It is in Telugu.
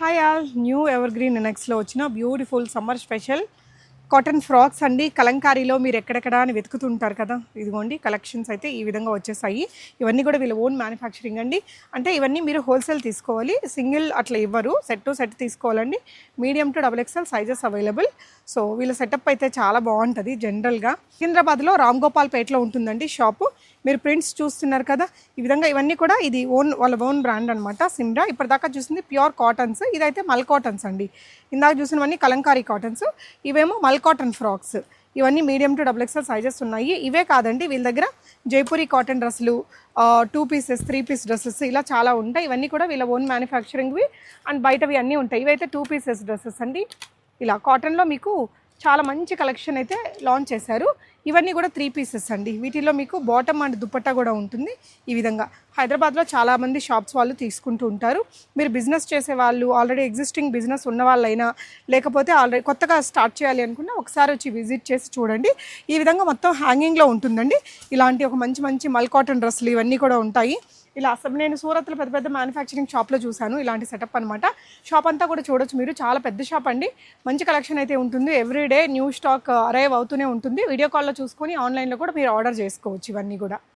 Hi all new evergreen నెక్స్ట్లో వచ్చిన beautiful summer special cotton frocks అండి. కలంకారీలో మీరు ఎక్కడెక్కడ అని వెతుకుతుంటారు కదా, ఇదిగోండి కలెక్షన్స్ అయితే ఈ విధంగా వచ్చేసాయి. ఇవన్నీ కూడా వీళ్ళ ఓన్ మ్యానుఫ్యాక్చరింగ్ అండి. అంటే ఇవన్నీ మీరు హోల్సేల్ తీసుకోవాలి, సింగిల్ అట్లా ఇవ్వరు, సెట్ టు సెట్ తీసుకోవాలండి. Medium to XXL sizes available. So వీళ్ళ సెటప్ అయితే చాలా బాగుంటుంది. జనరల్గా సికింద్రాబాద్లో రామ్ గోపాల్ పేటలో ఉంటుందండి షాపు. మీరు ప్రింట్స్ చూస్తున్నారు కదా, ఈ విధంగా ఇవన్నీ కూడా ఇది వాళ్ళ ఓన్ బ్రాండ్ అనమాట, సిమ్రా. ఇప్పటిదాకా చూసింది ప్యూర్ కాటన్స్, ఇదైతే మల్ కాటన్స్ అండి. ఇందాక చూసినవన్నీ కలంకారీ కాటన్స్, ఇవేమో మల్ కాటన్ ఫ్రాక్స్. ఇవన్నీ మీడియం టు XXL సైజెస్ ఉన్నాయి. ఇవే కాదండి, వీళ్ళ దగ్గర జైపూరి కాటన్ డ్రెస్సులు, 2 పీసెస్ 3 పీస్ డ్రెస్సెస్ ఇలా చాలా ఉంటాయి. ఇవన్నీ కూడా వీళ్ళ ఓన్ మ్యానుఫ్యాక్చరింగ్వి అండ్ బయటవి అన్నీ ఉంటాయి. ఇవైతే 2 పీసెస్ డ్రెస్సెస్ అండి. ఇలా కాటన్లో మీకు చాలా మంచి కలెక్షన్ అయితే లాంచ్ చేశారు. ఇవన్నీ కూడా 3 పీసెస్ అండి. వీటిలో మీకు బాటమ్ అండ్ దుపట్టా కూడా ఉంటుంది. ఈ విధంగా హైదరాబాద్లో చాలామంది షాప్స్ వాళ్ళు తీసుకుంటూ ఉంటారు. మీరు బిజినెస్ చేసే వాళ్ళు, ఆల్రెడీ ఎగ్జిస్టింగ్ బిజినెస్ ఉన్న వాళ్ళైనా, లేకపోతే ఆల్రెడీ కొత్తగా స్టార్ట్ చేయాలి అనుకున్నా ఒకసారి వచ్చి విజిట్ చేసి చూడండి. ఈ విధంగా మొత్తం హ్యాంగింగ్లో ఉంటుందండి. ఇలాంటి ఒక మంచి మంచి మల్ కాటన్ డ్రెస్సులు ఇవన్నీ కూడా ఉంటాయి. ఇలా అసలు నేను సూరత్లో పెద్ద పెద్ద మ్యానుఫ్యాక్చరింగ్ షాప్లో చూశాను ఇలాంటి సెటప్ అనమాట. షాప్ అంతా కూడా చూడొచ్చు మీరు, చాలా పెద్ద షాప్ అండి. మంచి కలెక్షన్ అయితే ఉంటుంది. ఎవ్రీడే న్యూ స్టాక్ అరైవ్ అవుతూనే ఉంటుంది. వీడియో కాల్లో చూసుకొని ఆన్లైన్లో కూడా మీరు ఆర్డర్ చేసుకోవచ్చు ఇవన్నీ కూడా.